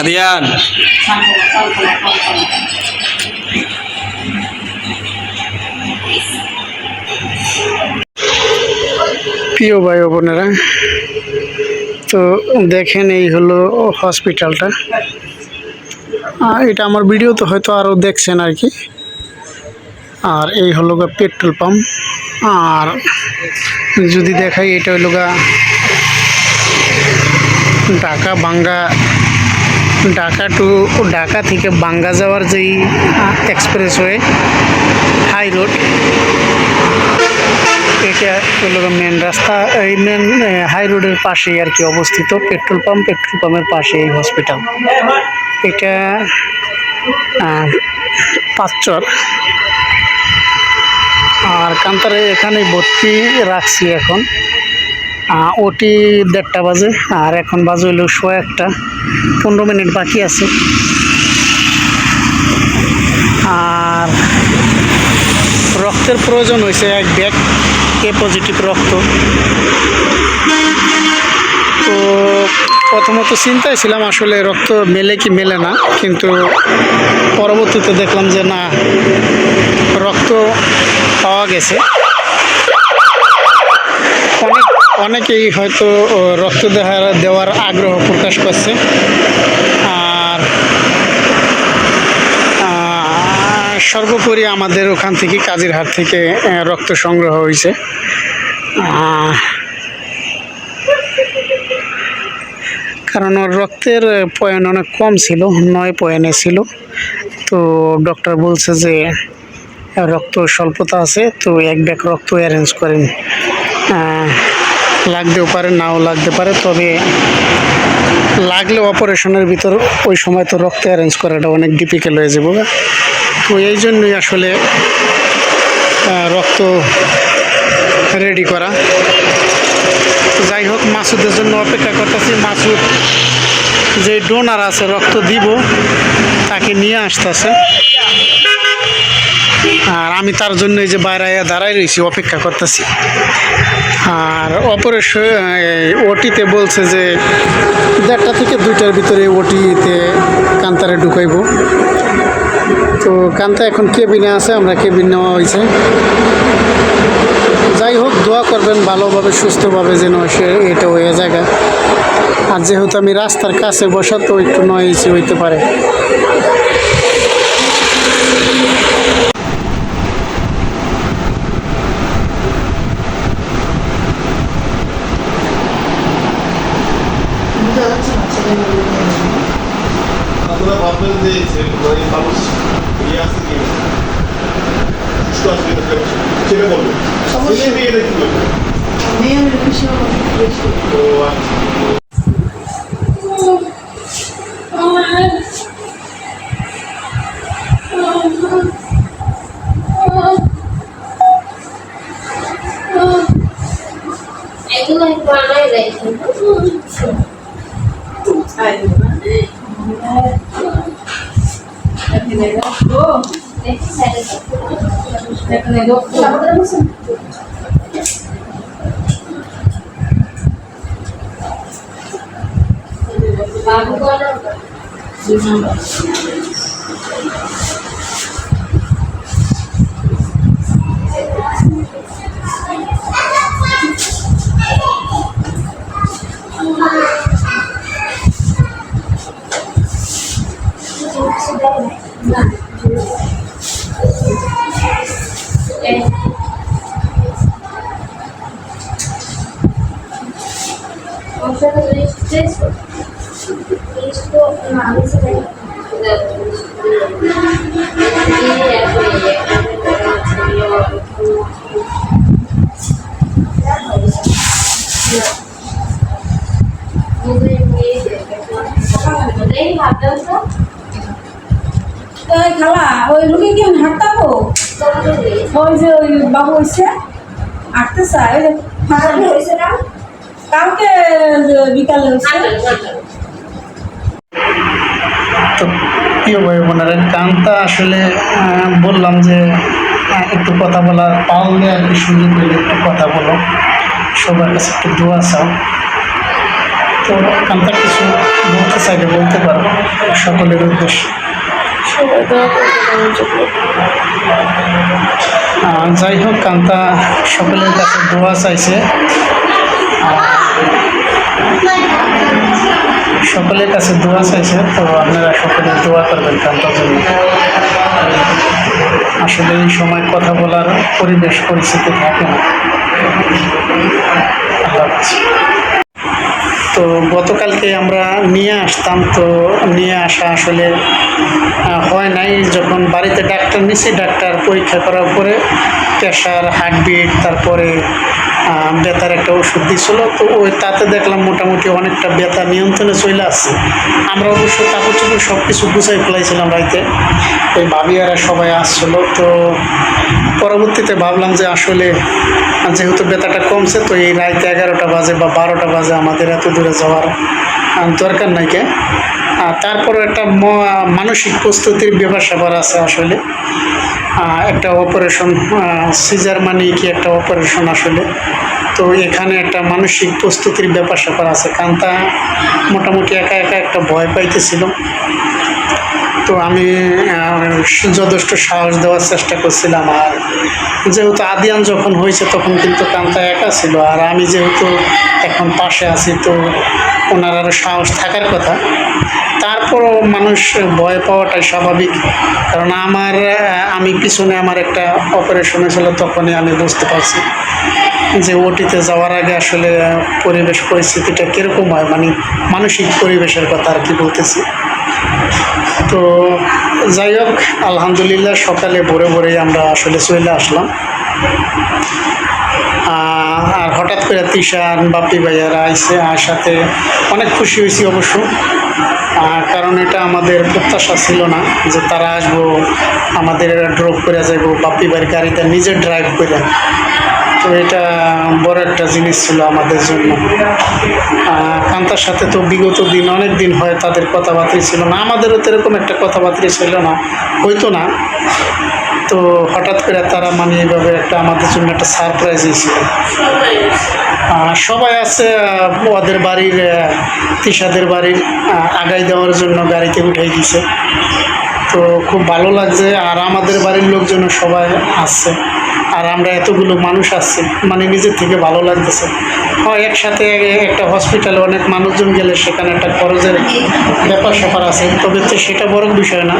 Aryan. প্রিয় ভাই বোনেরা, তো দেখেন এই হলো হসপিটালটা। এটা আমার ভিডিওতে হয়তো আরও দেখছেন আর কি। আর এই হলো গা পেট্রোল পাম্প। আর যদি দেখাই, এটা হইল গা ঢাকা থেকে বাঙ্গা যাওয়ার যেই এক্সপ্রেসওয়ে হাই রোড, এটা হলো মেন রাস্তা। এই মেন হাই রোডের পাশেই আর কি অবস্থিত পেট্রোল পাম্পের পাশে এই হসপিটাল। এটা পাঁচচর। আর কান্তারে এখানে ভর্তি রাখছি এখন। ওটি 1:30 বাজে, আর এখন বাজে হইল 1:15, 15 মিনিট বাকি আছে। আর রক্তের প্রয়োজন হয়েছে 1 ব্যাগ A পজিটিভ রক্ত। তো প্রথমত চিন্তায় ছিলাম আসলে রক্ত মেলে কি মেলে না, কিন্তু পরবর্তীতে দেখলাম যে না, রক্ত পাওয়া গেছে। অনেকেই হয়তো রক্ত দেওয়ার আগ্রহ প্রকাশ করছে। আর সর্বোপরি আমাদের ওখান থেকে কাজিরহাট থেকে রক্ত সংগ্রহ হয়েছে। কারণ ওর রক্তের পয়েন্ট অনেক কম ছিল, 9 পয়েন্টে ছিল। তো ডক্টর বলছে যে রক্ত স্বল্পতা আছে, তো 1 ব্যাগ রক্ত অ্যারেঞ্জ করেন। লাগতেও পারে, নাও লাগতে পারে, তবে লাগলে অপারেশনের ভিতর ওই সময় তো রক্ত অ্যারেঞ্জ করাটা অনেক ডিফিকাল্ট হয়ে যাবে। তো এই জন্যই আসলে রক্ত রেডি করা। যাই হোক, মাসুদের জন্য অপেক্ষা করতেছি। মাসুদ যে ডোনার আছে, রক্ত দিব, তাকে নিয়ে আসতেছে। আর আমি তার জন্য এই যে বাইরে দাঁড়াই রয়েছি, অপেক্ষা করতেছি। আর অপারেশন ওটিতে বলছে যে 1:30 থেকে 2টার ভিতরে ওটিতে কান্তারে ঢুকাইব। তো কান্তা এখন কেবিনে আছে, আমরা কেবিন নেওয়া হয়েছে। যাই হোক, দোয়া করবেন ভালোভাবে সুস্থভাবে যেন সে এটা হয়ে জায়গা। আর যেহেতু আমি রাস্তার কাছে বসা, তো একটু নয়েছি হইতে পারে। খালা ওই রুগী কি হাঁটতাবো ওই যে ওই বাবু হয়েছে হাঁটতে চায় ওই যে হয়েছে না কালকে বিকালে হয়েছে। তো প্রিয় ভাই বোনেরা, গানটা আসলে বললাম যে একটু কথা বলার পারলে আর কি, সুযোগ পেলে একটু কথা বলো, সবার কাছে একটু দোয়া চাও। তো গানটা কিছু বলতে চাইলে বলতে পারো সকলের উদ্দেশ্যে। যাই হোক, কান্তা সকলের কাছে দোয়া চাইছে, সকলের কাছে দোয়া চাইছে। তো আপনারা সকলে দোয়া করবেন কান্তার জন্য। আসলে এই সময় কথা বলার পরিবেশ পরিস্থিতি থাকে না। আল্লাহ হাফেজ। তো গতকালকে আমরা নিয়ে আসতাম, তো নিয়ে আসা আসলে হয় নাই। যখন বাড়িতে ডাক্তার নিছি, ডাক্তার পরীক্ষা করার পরে প্রেশার, হার্টবিট, তারপরে ব্যথার একটা ওষুধ দিয়েছিল। তো ওই তাতে দেখলাম মোটামুটি অনেকটা ব্যথা নিয়ন্ত্রণে চলে আসছে। আমরা অবশ্য কাপড় চোপড় সব কিছু গুছাই ফেলাইছিলাম রাইতে, ওই ভাবিয়ারা সবাই আসছিলো। তো পরবর্তীতে ভাবলাম যে আসলে যেহেতু ব্যথাটা কমছে, তো এই রাইতে 11টা বাজে বা 12টা বাজে আমাদের এত দূরে যাওয়ার দরকার নাই কে। তারপরে একটা মানসিক প্রস্তুতির ব্যাপার স্যাপার আছে আসলে। একটা অপারেশন, সিজার মানে কি একটা অপারেশন আসলে। তো এখানে একটা মানসিক প্রস্তুতির ব্যাপার স্যাপার আছে। কান্তা মোটামুটি একা একা একটা ভয় পাইতেছিল। তো আমি যথেষ্ট সাহস দেওয়ার চেষ্টা করছিলাম। আর যেহেতু আদিয়ান যখন হয়েছে তখন কিন্তু কান্তা একা ছিল, আর আমি যেহেতু এখন পাশে আছি, তো ওনার আরও সাহস থাকার কথা। তারপরও মানুষ ভয় পাওয়াটাই স্বাভাবিক, কারণ আমি পিছনে আমার একটা অপারেশন হয়েছিল, তখনই আমি বুঝতে পারছি যে ওটিতে যাওয়ার আগে আসলে পরিবেশ পরিস্থিতিটা কীরকম হয়, মানে মানসিক পরিবেশের কথা আর কি বলতেছি। তো যাই হোক, আলহামদুলিল্লাহ সকালে ভোরে ভোরেই আমরা আসলে চলে আসলাম। আর হঠাৎ করে তিশান, বাপ্পি ভাইয়ারা আইসে, আর সাথে অনেক খুশি হয়েছি অবশ্য, কারণ এটা আমাদের প্রত্যাশা ছিল না যে তারা আসবো, আমাদের ড্রপ করে যাইব, বাপ্পি ভাইয়ের গাড়িটা নিজে ড্রাইভ করে। তো এটা বড় একটা জিনিস ছিল আমাদের জন্য। কান্তার সাথে তো বিগত দিন, অনেক দিন হয় তাদের কথাবার্তা ছিল না, আমাদেরও তো এরকম একটা কথাবার্তা ছিল না, হইতো না। তো হঠাৎ করে তারা মানে এইভাবে একটা আমাদের জন্য একটা সারপ্রাইজ ছিল। সবাই আছে ওদের বাড়ির, তিশাদের বাড়ির আগাই দেওয়ার জন্য গাড়িতে উঠাই দিছে। তো খুব ভালো লাগছে। আর আমাদের বাড়ির লোকজন সবাই আসছে, আর আমরা এতগুলো মানুষ আসছি, মানে নিজের থেকে ভালো লাগতেছে। হয় একসাথে একটা হসপিটালে অনেক মানুষজন গেলে সেখানে একটা খরচের ব্যাপার স্যাপার আছে, তবে তো সেটা বড় বিষয় না।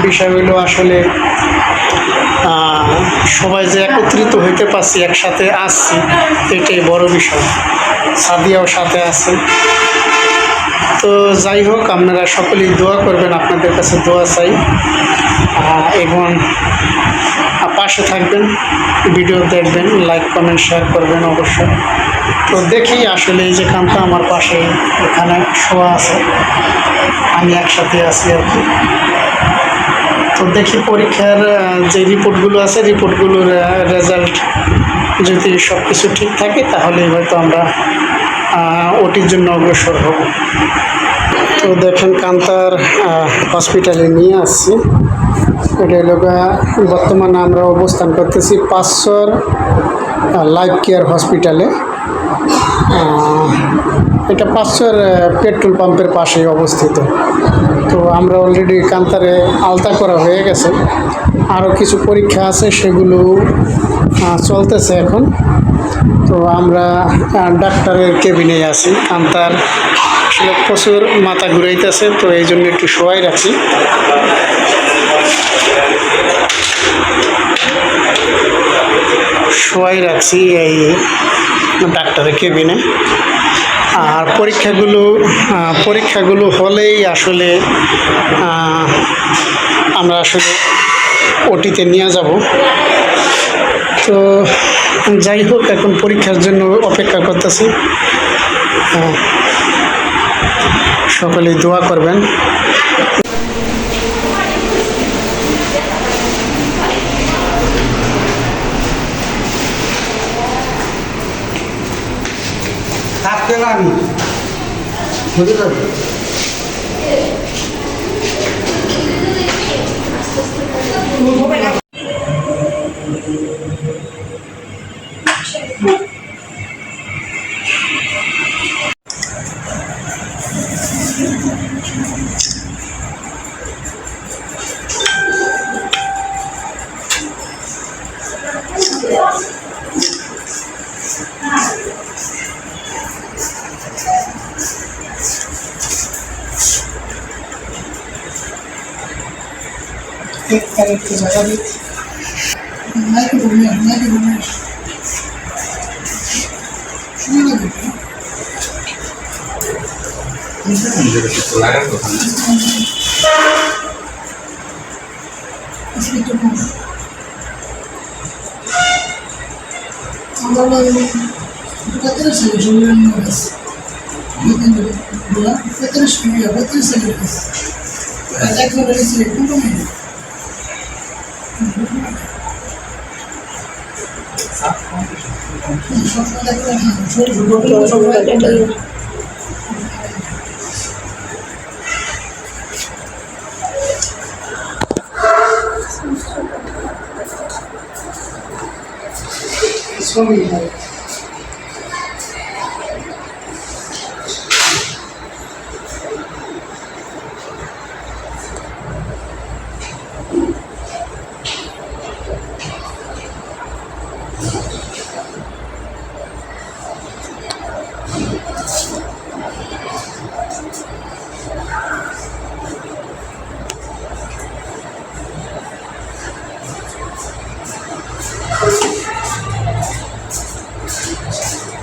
বিষয় হইলো আসলে সবাই যে একত্রিত হইতে পারছি, একসাথে আসছি, এটাই বড় বিষয়। সাদিয়াও সাথে আছে। তো যাই হোক, আপনারা সকলেই দোয়া করবেন, আপনাদের কাছে দোয়া চাই, এবং পাশে থাকবেন, ভিডিও দেখবেন, লাইক কমেন্ট শেয়ার করবেন অবশ্যই। তো দেখি আসলে এই যে কান্তা আমার পাশে এখানে শোয়া আছে, আমি একসাথে আছি আর কি। তো দেখি পরীক্ষার যে রিপোর্টগুলো আছে, রিপোর্টগুলোর রেজাল্ট যদি সব কিছু ঠিক থাকে, তাহলেই হয়তো আমরা ওটির জন্য অগ্রসর হব। তো দেখেন কান্তার হসপিটালে নিয়ে আসছি। এটা হলো বর্তমানে আমরা অবস্থান করতেছি 500 লাইফ কেয়ার হসপিটালে। এটা 500 পেট্রোল পাম্পের পাশেই অবস্থিত। তো আমরা অলরেডি কান্তারে আলতা করা হয়ে গেছে, আরও কিছু পরীক্ষা আছে, সেগুলো চলতেছে এখন। তো আমরা ডাক্তারের কেবিনে আছি। কান্তার আসলে প্রচুর মাথা ঘুরাইতেছে, তো এই জন্য একটু শোয়াই রাখছি। এই ডাক্তারের কেবিনে। আর পরীক্ষাগুলো হলেই আসলে আমরা আসলে ওটিতে নিয়ে যাব। তো যাই হোক, এখন পরীক্ষার জন্য অপেক্ষা করতেছি। সকলেই দোয়া করবেন। থাকতে না আমি বুঝতে পারছি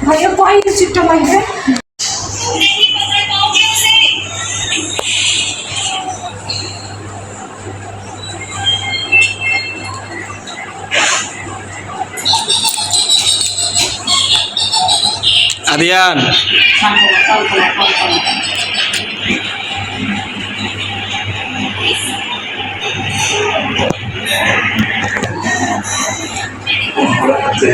ভাইয়া কয় রিসিপ্টটা লাগবে? আদিয়ান Sí,